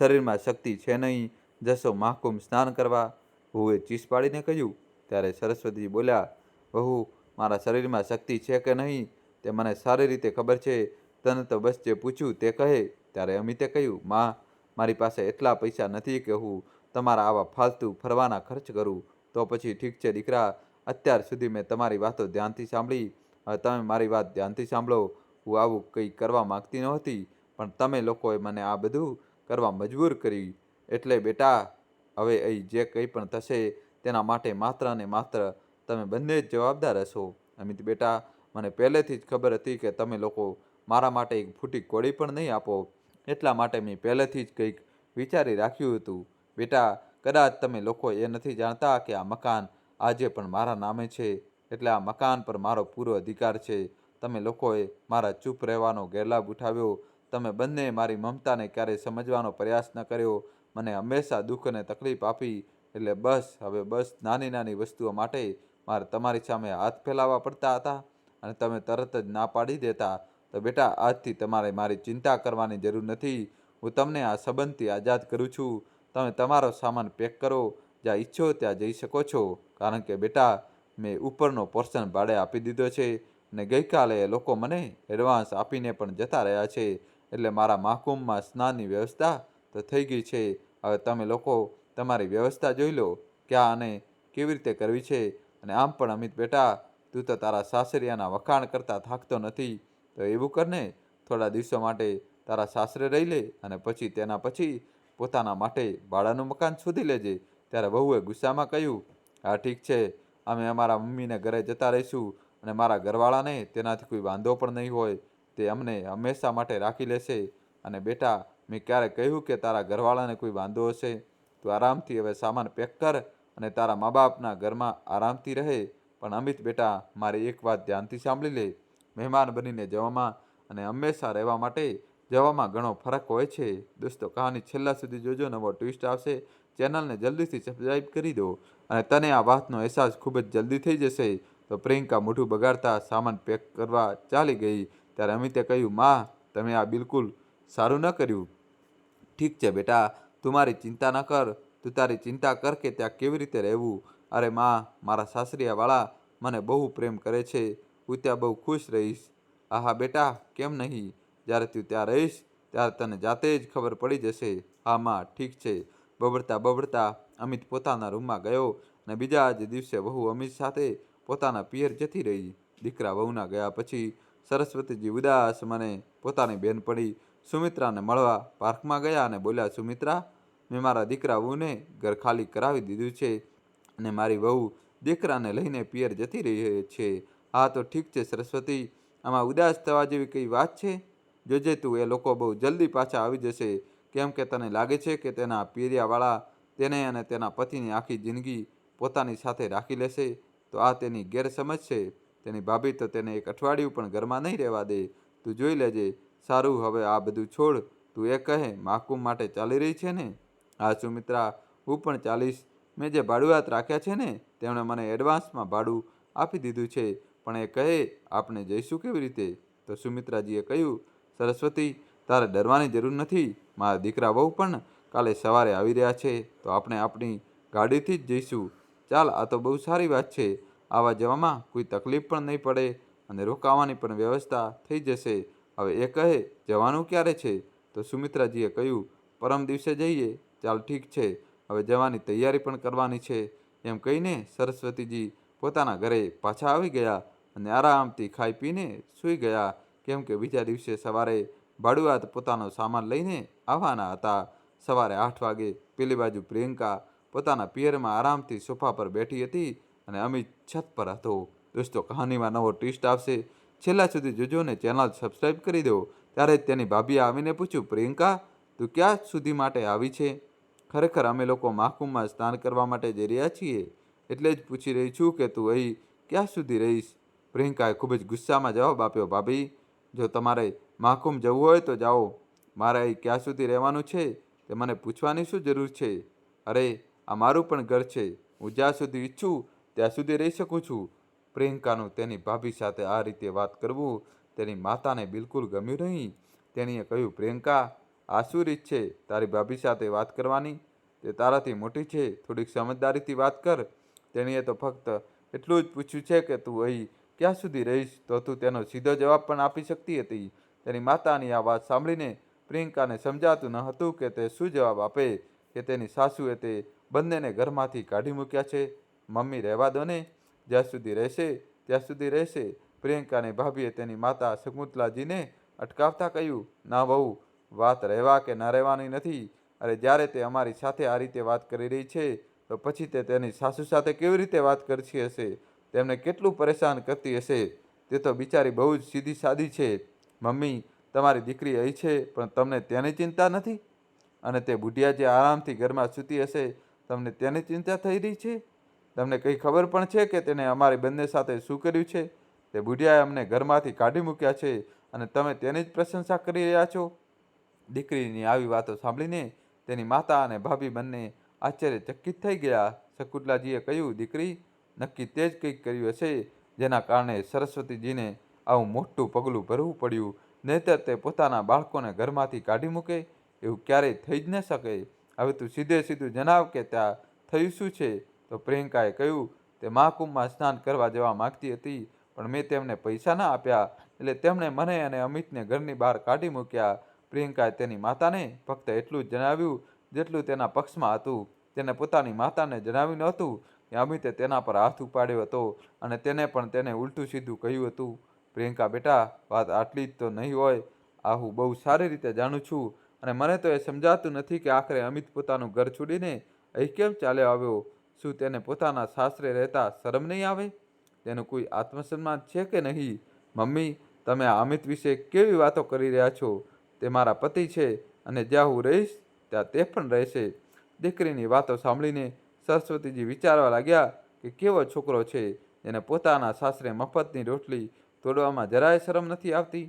S1: શરીરમાં શક્તિ છે નહીં, જશો મહાકુંભ સ્નાન કરવા? વહુએ ચીસ પાડીને કહ્યું. ત્યારે સરસ્વતીજી બોલ્યા, વહુ, મારા શરીરમાં શક્તિ છે કે નહીં તે મને સારી રીતે ખબર છે, તને તો બસ જે પૂછ્યું તે કહે. ત્યારે અમિતે કહ્યું, માં, મારી પાસે એટલા પૈસા નથી કે હું તમારા આવા ફાલતુ ફરવાના ખર્ચ કરું. તો પછી ઠીક છે દીકરા, અત્યાર સુધી મેં તમારી વાતો ધ્યાનથી સાંભળી, હવે તમે મારી વાત ધ્યાનથી સાંભળો. હું આવું કંઈ કરવા માંગતી નહોતી, પણ તમે લોકોએ મને આ બધું કરવા મજબૂર કરી. એટલે બેટા, હવે અહીં જે કંઈ પણ થશે તેના માટે માત્ર અને માત્ર તમે બંને જ જવાબદાર હશો. અમિત બેટા, મને પહેલેથી જ ખબર હતી કે તમે લોકો મારા માટે એક ફૂટી કોડી પણ નહીં આપો, એટલા માટે મેં પહેલેથી જ કંઈક વિચારી રાખ્યું હતું. બેટા, કદાચ તમે લોકો એ નથી જાણતા કે આ મકાન આજે પણ મારા નામે છે, એટલે આ મકાન પર મારો પૂરો અધિકાર છે. તમે લોકોએ મારા ચૂપ રહેવાનો ગેરલાભ ઉઠાવ્યો. તમે બંને મારી મમતાને ક્યારેય સમજવાનો પ્રયાસ ન કર્યો. મને હંમેશા દુઃખ અને તકલીફ આપી. એટલે બસ, હવે બસ, નાની નાની વસ્તુઓ માટે મારે તમારી સામે હાથ ફેલાવવા પડતા હતા અને તમે તરત જ ના પાડી દેતા. તો બેટા, આજથી તમારે મારી ચિંતા કરવાની જરૂર નથી. હું તમને આ સંબંધથી આઝાદ કરું છું. તમે તમારો સામાન પેક કરો, જ્યાં ઈચ્છો ત્યાં જઈ શકો છો. કારણ કે બેટા, મેં ઉપરનો પોર્શન ભાડે આપી દીધો છે અને ગઈકાલે એ લોકો મને એડવાન્સ આપીને પણ જતા રહ્યા છે. એટલે મારા મહાકુંભમાં સ્નાનની વ્યવસ્થા તો થઈ ગઈ છે. હવે તમે લોકો તમારી વ્યવસ્થા જોઈ લો, ક્યાં અને કેવી રીતે કરવી છે. અને આમ પણ અમિત બેટા, તું તો તારા સાસરિયાના વખાણ કરતા થાકતો નથી, તો એવું કર ને, થોડા દિવસો માટે તારા સાસરે રહી લે અને પછી તેના પછી પોતાના માટે ભાડાનું મકાન શોધી લેજે. ત્યારે વહુએ ગુસ્સામાં કહ્યું, હા ઠીક છે, અમે અમારા મમ્મીને ઘરે જતા રહીશું અને મારા ઘરવાળાને તેનાથી કોઈ વાંધો પણ નહીં હોય, તે અમને હંમેશા માટે રાખી લેશે. અને બેટા, મેં ક્યારે કહ્યું કે તારા ઘરવાળાને કોઈ વાંધો હશે? તું આરામથી હવે સામાન પેક કર અને તારા મા બાપના ઘરમાં આરામથી રહે. પણ અમિત બેટા, મારી એક વાત ધ્યાનથી સાંભળી લે, મહેમાન બનીને જવામાં અને હંમેશા રહેવા માટે જવામાં ઘણો ફરક હોય છે. દોસ્તો, કહાની છેલ્લા સુધી જોજો, નવો ટ્વિસ્ટ આવશે. ચેનલને જલ્દીથી સબસ્ક્રાઈબ કરી દો અને તને આ વાતનો અહેસાસ ખૂબ જ જલ્દી થઈ જશે. તો પ્રિયંકા મોઢું બગાડતા સામાન પેક કરવા ચાલી ગઈ. ત્યારે અમિતે કહ્યું, માં, તમે આ બિલકુલ સારું ન કર્યું. ઠીક છે બેટા, તું મારી ચિંતા ન કર, તું તારી ચિંતા કર કે ત્યાં કેવી રીતે રહેવું. અરે માં, મારા સાસરિયાવાળા મને બહુ પ્રેમ કરે છે, હું ત્યાં બહુ ખુશ રહીશ. હા બેટા, કેમ નહીં? જ્યારે તું ત્યાં રહીશ ત્યારે તને જાતે જ ખબર પડી જશે. હા માં, ઠીક છે. બબડતા બબડતા અમિત પોતાના રૂમમાં ગયો અને બીજા જ દિવસે વહુ અમિત સાથે પોતાના પિયર જતી રહી. દીકરા વહુના ગયા પછી સરસ્વતીજી ઉદાસ મને પોતાની બહેનપણી સુમિત્રાને મળવા પાર્કમાં ગયા અને બોલ્યા, સુમિત્રા, મેં મારા દીકરા વહુને ઘર ખાલી કરાવી દીધું છે અને મારી વહુ દીકરાને લઈને પિયર જતી રહી છે. હા તો ઠીક છે સરસ્વતી, આમાં ઉદાસ થવા જેવી કઈ વાત છે? જોજે તું, એ લોકો બહુ જલ્દી પાછા આવી જશે. કેમ કે તને લાગે છે કે તેના પિયરિયાવાળા તેને અને તેના પતિની આખી જિંદગી પોતાની સાથે રાખી લેશે? તો આ તેની ગેરસમજ છે. તેની ભાભી તો તેને એક અઠવાડિયું પણ ઘરમાં નહીં રહેવા દે. તું જોઈ લેજે.
S2: સારું, હવે આ બધું છોડ. તું એ કહે, મહાકુંભ માટે ચાલી રહી છે ને? હા સુમિત્રા, હું પણ ચાલીશ. મેં જે ભાડુઆત રાખ્યા છે ને, તેમણે મને એડવાન્સમાં ભાડું આપી દીધું છે. પણ એ કહે, આપણે જઈશું કેવી રીતે? તો સુમિત્રાજીએ કહ્યું, સરસ્વતી, તારે ડરવાની જરૂર નથી. મારા દીકરા વહુ પણ કાલે સવારે આવી રહ્યા છે, તો આપણે આપણી ગાડીથી જ જઈશું. ચાલ, આ તો બહુ સારી વાત છે. આવા જવામાં કોઈ તકલીફ પણ નહીં પડે અને રોકાવાની પણ વ્યવસ્થા થઈ જશે. હવે એ કહે, જવાનું ક્યારે છે? તો સુમિત્રાજીએ કહ્યું, પરમ દિવસે જઈએ. ચાલ ઠીક છે, હવે જવાની તૈયારી પણ કરવાની છે. એમ કહીને સરસ્વતીજી પોતાના ઘરે પાછા આવી ગયા અને આરામથી ખાઈ પીને સૂઈ ગયા, કેમ કે બીજા દિવસે સવારે ભાડુઆત પોતાનો સામાન લઈને આવવાના હતા. સવારે 8 વાગે પેલી બાજુ પ્રિયંકા પોતાના પિયરમાં આરામથી સોફા પર બેઠી હતી અને અમિત છત પર હતો. દોસ્તો, કહાનીમાં નવો ટ્વિસ્ટ આવશે. છેલ્લા સુધી જોજો ને ચેનલ સબસ્ક્રાઈબ કરી દો. ત્યારે જ તેની ભાભીએ આવીને પૂછ્યું, પ્રિયંકા, તું ક્યાં સુધી માટે આવી છે? ખરેખર અમે લોકો મહાકુંભમાં સ્નાન કરવા માટે જઈ રહ્યા છીએ, એટલે જ પૂછી રહી છું કે તું અહીં ક્યાં સુધી રહીશ? પ્રિયંકાએ ખૂબ જ ગુસ્સામાં જવાબ આપ્યો, ભાભી, જો તમારે મહાકુંભ જવું હોય તો જાઓ. મારે અહીં ક્યાં સુધી રહેવાનું છે તે મને પૂછવાની શું જરૂર છે? અરે, આ મારું પણ ઘર છે. હું જ્યાં સુધી ઈચ્છું ત્યાં સુધી રહી શકું છું. પ્રિયંકાનું તેની ભાભી સાથે આ રીતે વાત કરવું તેની માતાને બિલકુલ ગમ્યું નહીં. તેણીએ કહ્યું, પ્રિયંકા, આ શું રીત છે તારી ભાભી સાથે વાત કરવાની? તે તારાથી મોટી છે, થોડીક સમજદારીથી વાત કર. તેણીએ તો ફક્ત એટલું જ પૂછ્યું છે કે તું અહીં ક્યાં સુધી રહીશ, તો તું તેનો સીધો જવાબ પણ આપી શકતી હતી. તેની માતાની આ વાત સાંભળીને પ્રિયંકાને સમજાતું ન હતું કે તે શું જવાબ આપે, કે તેની સાસુએ તે બંનેને ઘરમાંથી કાઢી મૂક્યા છે. મમ્મી, રહેવા દો ને, જ્યાં સુધી રહેશે ત્યાં સુધી રહેશે. પ્રિયંકાની ભાભીએ તેની માતા શકુંતલાજીને અટકાવતા કહ્યું, ના વહુ, વાત રહેવા કે ન રહેવાની નથી. અરે, જ્યારે તે અમારી સાથે આ રીતે વાત કરી રહી છે, તો પછી તે તેની સાસુ સાથે કેવી રીતે વાત કરતી હશે? તેમને કેટલું પરેશાન કરતી હશે? તે તો બિચારી બહુ જ સીધી સાદી છે. મમ્મી, તમારી દીકરી અહીં છે, પણ તમને તેની ચિંતા નથી? અને તે બુઢિયા જે આરામથી ઘરમાં સૂતી હશે, તમને તેની ચિંતા થઈ રહી છે? તમને કંઈ ખબર પણ છે કે તેને અમારી બંને સાથે શું કર્યું છે? તે બુઢિયાએ અમને ઘરમાંથી કાઢી મૂક્યા છે અને તમે તેની જ પ્રશંસા કરી રહ્યા છો? દીકરીની આવી વાતો સાંભળીને તેની માતા અને ભાભી બંને આશ્ચર્યચકિત થઈ ગયા. શકુંતલાજીએ કહ્યું, દીકરી, નક્કી તે જ કંઈક કર્યું હશે, જેના કારણે સરસ્વતીજીને આવું મોટું પગલું ભરવું પડ્યું. નહીંતર તે પોતાના બાળકોને ઘરમાંથી કાઢી મૂકે? એવું ક્યારેય થઈ જ ન શકે. હવે તું સીધે સીધું જણાવ કે ત્યાં થયું શું છે? તો પ્રિયંકાએ કહ્યું, તે મહાકુંભમાં સ્નાન કરવા જવા માંગતી હતી, પણ મેં તેમને પૈસા ના આપ્યા, એટલે તેમણે મને અને અમિતને ઘરની બહાર કાઢી મૂક્યા. પ્રિયંકાએ તેની માતાને ફક્ત એટલું જ જણાવ્યું જેટલું તેના પક્ષમાં હતું. તેને પોતાની માતાને જણાવ્યું નહોતું કે અમિતે તેના પર હાથ ઉપાડ્યો હતો અને તેને ઉલટું સીધું કહ્યું હતું. પ્રિયંકા બેટા, વાત આટલી જ તો નહીં હોય. આ હું બહુ સારી રીતે જાણું છું અને મને તો એ સમજાતું નથી કે આખરે અમિત પોતાનું ઘર છોડીને અહીં કેમ ચાલ્યો આવ્યો? શું તેને પોતાના સાસરે રહેતા શરમ નહીં આવે? તેનું કોઈ આત્મસન્માન છે કે નહીં? મમ્મી, તમે આ અમિત વિશે કેવી વાતો કરી રહ્યા છો? તે મારા પતિ છે અને જ્યાં હું રહીશ ત્યાં તે પણ રહેશે. દીકરીની વાતો સાંભળીને સરસ્વતીજી વિચારવા લાગ્યા કે કેવો છોકરો છે, જેને પોતાના સાસરે મફતની રોટલી તોડવામાં જરાય શરમ નથી આવતી.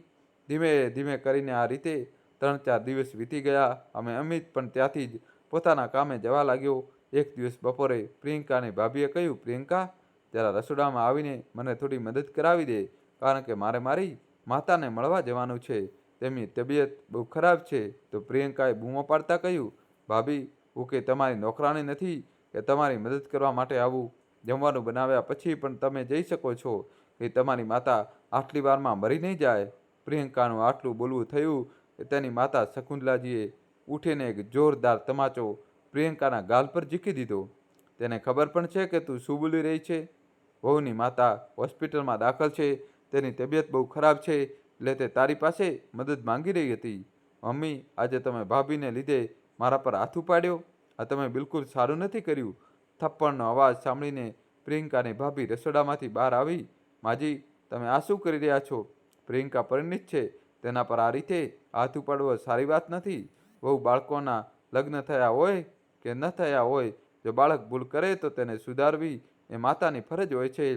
S2: ધીમે ધીમે કરીને આ રીતે 3-4 દિવસ વીતી ગયા. અમિત પણ ત્યાંથી જ પોતાના કામે જવા લાગ્યો. એક દિવસ બપોરે પ્રિયંકાની ભાભીએ કહ્યું, પ્રિયંકા, જરા રસોડામાં આવીને મને થોડી મદદ કરાવી દે, કારણ કે મારે મારી માતાને મળવા જવાનું છે. તેમની તબિયત બહુ ખરાબ છે. તો પ્રિયંકાએ બૂમો પાડતા કહ્યું, ભાભી, હું કે તમારી નોકરાણી નથી કે તમારી મદદ કરવા માટે આવું. જમવાનું બનાવ્યા પછી પણ તમે જઈ શકો છો, કે તમારી માતા આટલી વારમાં મરી નહીં જાય. પ્રિયંકાનું આટલું બોલવું થયું કે તેની માતા શકુંતલાજીએ ઉઠીને એક જોરદાર તમાચો પ્રિયંકાના ગાલ પર ઝીકી દીધો. તેને ખબર પણ છે કે તું શું બોલી રહી છે? વહુની માતા હોસ્પિટલમાં દાખલ છે, તેની તબિયત બહુ ખરાબ છે, એટલે તે તારી પાસે મદદ માંગી રહી હતી. મમ્મી, આજે તમે ભાભીને લીધે મારા પર હાથ ઉપાડ્યો. આ તમે બિલકુલ સારું નથી કર્યું. થપ્પડનો અવાજ સાંભળીને પ્રિયંકાની ભાભી રસોડામાંથી બહાર આવી. માજી, તમે આ શું કરી રહ્યા છો? પ્રિયંકા પરિણીત છે, તેના પર આ રીતે હાથ ઉપાડવો સારી વાત નથી. બહુ બાળકોના લગ્ન થયા હોય કે ન થયા હોય, જો બાળક ભૂલ કરે તો તેને સુધારવી એ માતાની ફરજ હોય છે.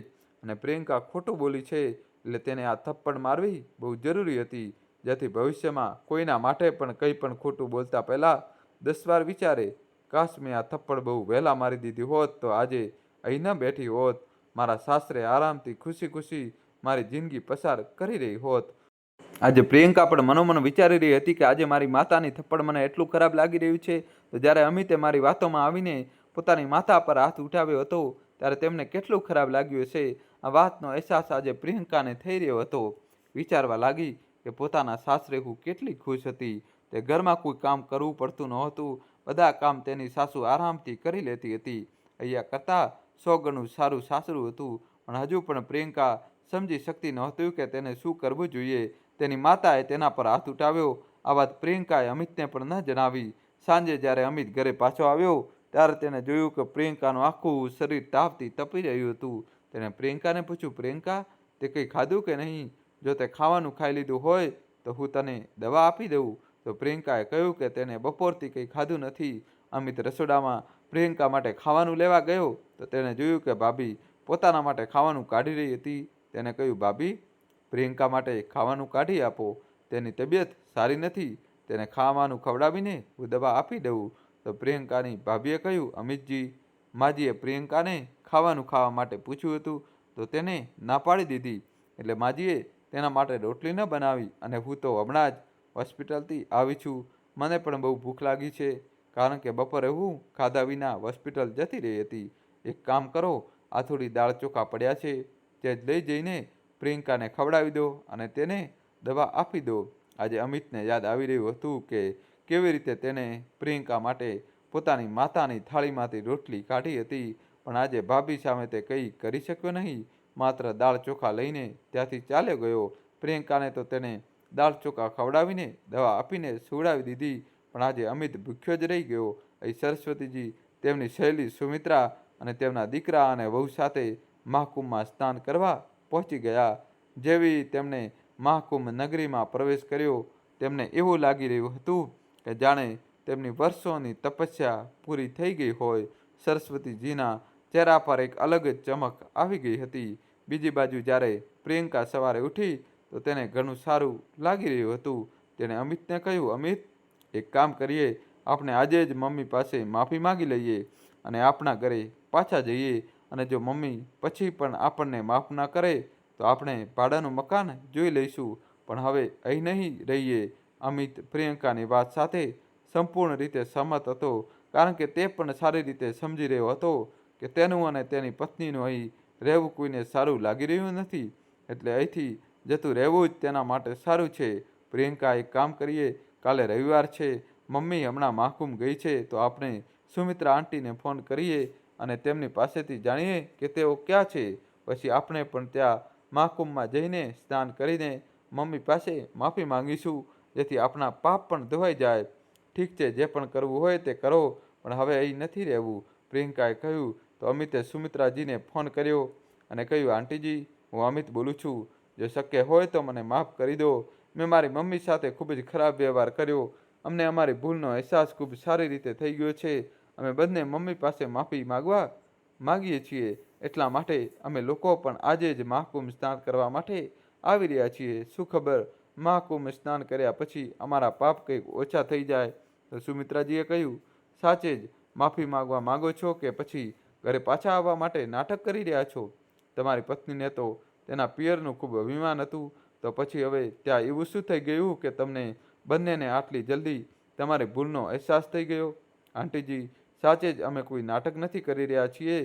S2: અને પ્રિયંકા ખોટું બોલી છે, એટલે તેને આ થપ્પડ મારવી બહુ જરૂરી હતી. જેથી ભવિષ્યમાં કોઈના માટે પણ કંઈ પણ ખોટું બોલતા પહેલાં 10 વાર વિચારે. કાશ મેં આ થપ્પડ બહુ વહેલા મારી દીધી હોત તો આજે અહીં ન બેઠી હોત. મારા સાસરે આરામથી ખુશી ખુશી મારી જિંદગી પસાર કરી રહી હોત. આજે પ્રિયંકા પણ મનોમન વિચારી રહી હતી કે આજે મારી માતાની થપ્પડ મને એટલું ખરાબ લાગી રહ્યું છે. તો જ્યારે અમિતે મારી વાતોમાં આવીને પોતાની માતા પર હાથ ઉઠાવ્યો હતો ત્યારે તેમને કેટલું ખરાબ લાગ્યું હશે. આ વાતનો અહેસાસ આજે પ્રિયંકાને થઈ રહ્યો હતો. વિચારવા લાગી કે પોતાના સાસરે હું કેટલી ખુશ હતી. તે ઘરમાં કોઈ કામ કરવું પડતું નહોતું. બધા કામ તેની સાસુ આરામથી કરી લેતી હતી. અહીંયા કરતાં 100 ગણું સારું સાસરું હતું. પણ હજુ પણ પ્રિયંકા સમજી શકતી નહોતી કે તેને શું કરવું જોઈએ. તેની માતાએ તેના પર હાથ ઉઠાવ્યો. આ વાત પ્રિયંકાએ અમિતને પણ ન જણાવી. સાંજે જ્યારે અમિત ઘરે પાછો આવ્યો ત્યારે તેણે જોયું કે પ્રિયંકાનું આખું શરીર તાવથી તપી રહ્યું હતું. તેણે પ્રિયંકાને પૂછ્યું, પ્રિયંકા, તે કંઈ ખાધું કે નહીં? જો તે ખાવાનું ખાઈ લીધું હોય તો હું તને દવા આપી દઉં. તો પ્રિયંકાએ કહ્યું કે તેને બપોરથી કંઈ ખાધું નથી. અમિત રસોડામાં પ્રિયંકા માટે ખાવાનું લેવા ગયો તો તેણે જોયું કે ભાભી પોતાના માટે ખાવાનું કાઢી રહી હતી. તેને કહ્યું, ભાભી, પ્રિયંકા માટે ખાવાનું કાઢી આપો. તેની તબિયત સારી નથી. તેને ખાવાનું ખવડાવીને હું દવા આપી દઉં. તો પ્રિયંકાની ભાભીએ કહ્યું, અમિતજી, માજીએ પ્રિયંકાને ખાવાનું ખાવા માટે પૂછ્યું હતું તો તેને ના પાડી દીધી. એટલે માજીએ તેના માટે રોટલી ન બનાવી અને હું તો હમણાં જ હોસ્પિટલથી આવી છું. મને પણ બહુ ભૂખ લાગી છે કારણ કે બપોરે હું ખાધા વિના હોસ્પિટલ જતી રહી હતી. એક કામ કરો, આ થોડી દાળ ચોખા પડ્યા છે, તે જ લઈ જઈને પ્રિયંકાને ખવડાવી દો અને તેને દવા આપી દો. આજે અમિતને યાદ આવી રહ્યું હતું કે કેવી રીતે તેને પ્રિયંકા માટે પોતાની માતાની થાળીમાંથી રોટલી કાઢી હતી. પણ આજે ભાભી સામે તે કંઈ કરી શક્યો નહીં. માત્ર દાળ ચોખા લઈને ત્યાંથી ચાલ્યો ગયો. પ્રિયંકાને તો તેને દાળ ચોખા ખવડાવીને દવા આપીને સુવડાવી દીધી. પણ આજે અમિત ભૂખ્યો જ રહી ગયો. અહીં સરસ્વતીજી તેમની સહેલી સુમિત્રા અને તેમના દીકરા અને વહુ સાથે મહાકુંભમાં સ્નાન કરવા પહોંચી ગયા. જેવી તેમણે મહાકુંભ નગરીમાં પ્રવેશ કર્યો તેમને એવું લાગી રહ્યું હતું કે જાણે તેમની વર્ષોની તપસ્યા પૂરી થઈ ગઈ હોય. સરસ્વતીજીના ચહેરા પર એક અલગ જ ચમક આવી ગઈ હતી. બીજી બાજુ જ્યારે પ્રિયંકા સવારે ઉઠી તો તેને ઘણું સારું લાગી રહ્યું હતું. તેણે અમિતને કહ્યું, અમિત, એક કામ કરીએ, આપણે આજે જ મમ્મી પાસે માફી માંગી લઈએ અને આપણા ઘરે પાછા જઈએ. અને જો મમ્મી પછી પણ આપણને માફ ના કરે તો આપણે ભાડાનું મકાન જોઈ લઈશું. પણ હવે અહીં નહીં રહીએ. અમિત પ્રિયંકાની વાત સાથે સંપૂર્ણ રીતે સહમત હતો કારણ કે તે પણ સારી રીતે સમજી રહ્યો હતો કે તેનું અને તેની પત્નીનું અહીં રહેવું કોઈને સારું લાગી રહ્યું નથી. એટલે અહીંથી જતું રહેવું જ તેના માટે સારું છે. પ્રિયંકા, એક કામ કરીએ, કાલે રવિવાર છે, મમ્મી હમણાં મહાકુંભ ગઈ છે તો આપણે સુમિત્રા આંટીને ફોન કરીએ અને તેમની પાસેથી જાણીએ કે તેઓ ક્યાં છે. પછી આપણે પણ ત્યાં મહાકુંભમાં જઈને સ્નાન કરીને મમ્મી પાસે માફી માંગીશું જેથી આપણા પાપ પણ ધોવાઈ જાય. ઠીક છે, જે પણ કરવું હોય તે કરો, પણ હવે અહીં નથી રહેવું, પ્રિયંકાએ કહ્યું. તો અમિતે સુમિત્રાજીને ફોન કર્યો અને કહ્યું, આંટીજી, હું અમિત બોલું છું. જો શક્ય હોય તો મને માફ કરી દો. મેં મારી મમ્મી સાથે ખૂબ જ ખરાબ વ્યવહાર કર્યો. અમને અમારી ભૂલનો અહેસાસ ખૂબ સારી રીતે થઈ ગયો છે. અમે બંને મમ્મી પાસે માફી માગીએ છીએ. એટલા માટે અમે લોકો પણ આજે જ મહાકુંભ સ્નાન કરવા માટે આવી રહ્યા છીએ. શું ખબર, મહાકુંભ સ્નાન કર્યા પછી અમારા પાપ કંઈક ઓછા થઈ જાય. તો સુમિત્રાજીએ કહ્યું, સાચે જ માફી માંગો છો કે પછી ઘરે પાછા આવવા માટે નાટક કરી રહ્યા છો? તમારી પત્નીને તો તેના પિયરનું ખૂબ અભિમાન હતું. તો પછી હવે ત્યાં એવું શું થઈ ગયું કે તમને બંનેને આટલી જલ્દી તમારી ભૂલનો અહેસાસ થઈ ગયો? આંટીજી, સાચે જ અમે કોઈ નાટક નથી કરી રહ્યા છીએ.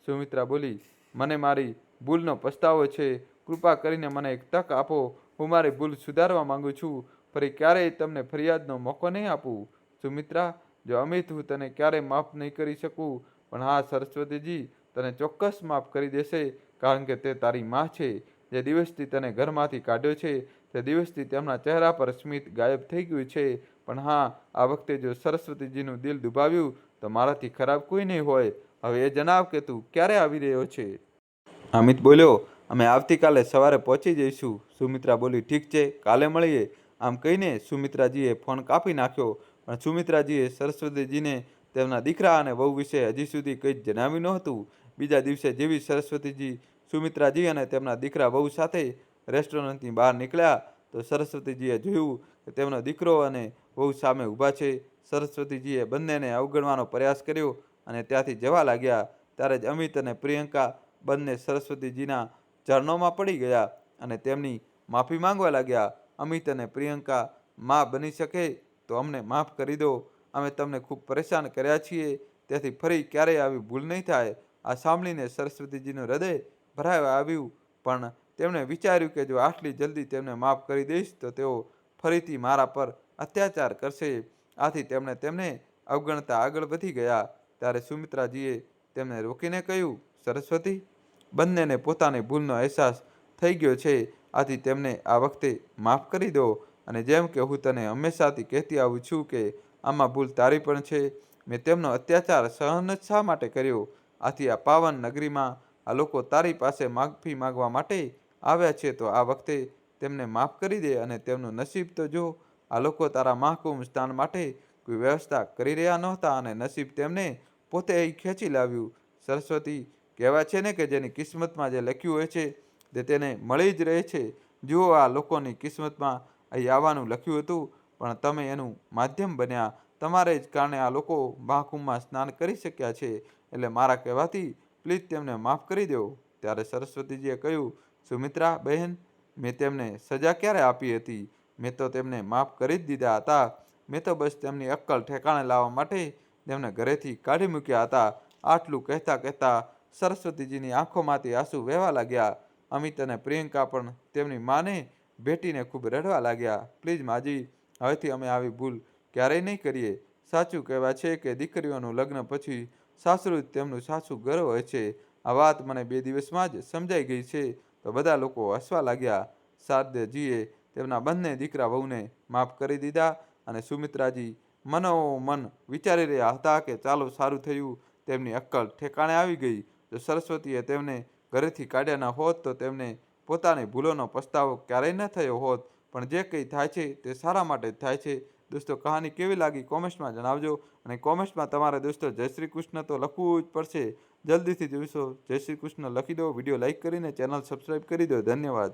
S2: સુમિત્રા બોલી, મને મારી ભૂલનો પસ્તાવો છે. કૃપા કરીને મને એક તક આપો. હું મારી ભૂલ સુધારવા માંગુ છું. ફરી ક્યારેય તમને ફરિયાદનો મોકો નહીં આપું. સુમિત્રા, જો અમિત, હું તને ક્યારેય માફ નહીં કરી શકું, પણ હા, સરસ્વતીજી તને ચોક્કસ માફ કરી દેશે કારણ કે તે તારી માં છે. જે દિવસથી તને ઘરમાંથી કાઢ્યો છે તે દિવસથી તેમના ચહેરા પર સ્મિત ગાયબ થઈ ગયું છે. પણ હા, આ વખતે જો સરસ્વતીજીનું દિલ દુભાવ્યું તો મારાથી ખરાબ કોઈ નહીં હોય. હવે એ જણાવ કે તું ક્યારે આવી રહ્યો છે? અમિત બોલ્યો, અમે આવતીકાલે સવારે પહોંચી જઈશું. સુમિત્રા બોલી, ઠીક છે, કાલે મળીએ. આમ કહીને સુમિત્રાજીએ ફોન કાપી નાખ્યો. પણ સુમિત્રાજીએ સરસ્વતીજીને તેમના દીકરા અને વહુ વિશે હજી સુધી કંઈ જ જણાવ્યું નહોતું. બીજા દિવસે જેવી સરસ્વતીજી સુમિત્રાજી અને તેમના દીકરા વહુ સાથે રેસ્ટોરન્ટની બહાર નીકળ્યા તો સરસ્વતીજીએ જોયું કે તેમનો દીકરો અને વહુ સામે ઊભા છે. સરસ્વતીજીએ બંનેને અવગણવાનો પ્રયાસ કર્યો અને ત્યાંથી જવા લાગ્યા. ત્યારે જ અમિત અને પ્રિયંકા બંને સરસ્વતીજીના ચરણોમાં પડી ગયા અને તેમની માફી માંગવા લાગ્યા. અમિત અને પ્રિયંકા, માં બની શકે તો અમને માફ કરી દો. અમે તમને ખૂબ પરેશાન કર્યા છીએ, તેથી ફરી ક્યારેય આવી ભૂલ નહીં થાય. આ સાંભળીને સરસ્વતીજીનું હૃદય ભરાવા આવ્યું, પણ તેમણે વિચાર્યું કે જો આટલી જલ્દી તેમને માફ કરી દઈશ તો તેઓ ફરીથી મારા પર અત્યાચાર કરશે. આથી તેમણે તેમને અવગણતા આગળ વધી ગયા. ત્યારે સુમિત્રાજીએ તેમને રોકીને કહ્યું, સરસ્વતી, બંનેને પોતાની ભૂલનો અહેસાસ થઈ ગયો છે, આથી તેમને આ વખતે માફ કરી દો. અને જેમ કે હું તને હંમેશાથી કહેતી આવું છું કે આમાં ભૂલ તારી પણ છે. મેં તેમનો અત્યાચાર સહન જ શા માટે કર્યો? આથી આ પાવન નગરીમાં આ લોકો તારી પાસે માફી માંગવા માટે આવ્યા છે, તો આ વખતે તેમને માફ કરી દે. અને તેમનું નસીબ તો જો, આ લોકો તારા મહાકુંભ સ્નાન માટે કોઈ વ્યવસ્થા કરી રહ્યા નહોતા અને નસીબ તેમને પોતે અહીં ખેંચી લાવ્યું. સરસ્વતી, કહેવાય છે ને કે જેની કિસ્મતમાં જે લખ્યું હોય છે તે તેને મળી જ રહે છે. જુઓ, આ લોકોની કિસ્મતમાં અહીં આવવાનું લખ્યું હતું, પણ તમે એનું માધ્યમ બન્યા. તમારે જ કારણે આ લોકો મહાકુંભમાં સ્નાન કરી શક્યા છે. એટલે મારા કહેવાથી પ્લીઝ તેમને માફ કરી દો. ત્યારે સરસ્વતીજીએ કહ્યું, સુમિત્રા બહેન, મેં તેમને સજા ક્યારે આપી હતી? મેં તો તેમને માફ કરી જ દીધા હતા. મેં તો બસ તેમની અક્કલ ઠેકાણે લાવવા માટે તેમને ઘરેથી કાઢી મૂક્યા હતા. આટલું કહેતા સરસ્વતીજીની આંખોમાંથી આંસુ વહેવા લાગ્યા. અમિત અને પ્રિયંકા પણ તેમની માને ભેટીને ખૂબ રડવા લાગ્યા. પ્લીઝ માજી, હવેથી અમે આવી ભૂલ ક્યારેય નહીં કરીએ. સાચું કહેવાય છે કે દીકરીઓનું લગ્ન પછી સાસરું જ તેમનું સાચું ઘર હોય છે. આ વાત મને 2 દિવસમાં જ સમજાઈ ગઈ છે. તો બધા લોકો હસવા લાગ્યા. શારદાજીએ તેમના બંને દીકરા વહુને માફ કરી દીધા અને સુમિત્રાજી મનોમન વિચારી રહ્યા હતા કે ચાલો સારું થયું, તેમની અક્કલ ઠેકાણે આવી ગઈ. જો સરસ્વતીએ તેમને ઘરેથી કાઢ્યા ન હોત તો તેમને પોતાની ભૂલોનો પસ્તાવો ક્યારેય ન થયો હોત. પણ જે કંઈ થાય છે તે સારા માટે જ થાય છે. દોસ્તો, કહાની કેવી લાગી કોમેન્ટ્સમાં જણાવજો. અને કોમેન્ટ્સમાં તમારે દોસ્તો જય શ્રી કૃષ્ણ તો લખવું જ પડશે. જલ્દીથી જોઈશો. જય શ્રી કૃષ્ણ લખી દો. વિડીયો લાઇક કરીને ચેનલ સબસ્ક્રાઈબ કરી દો. ધન્યવાદ.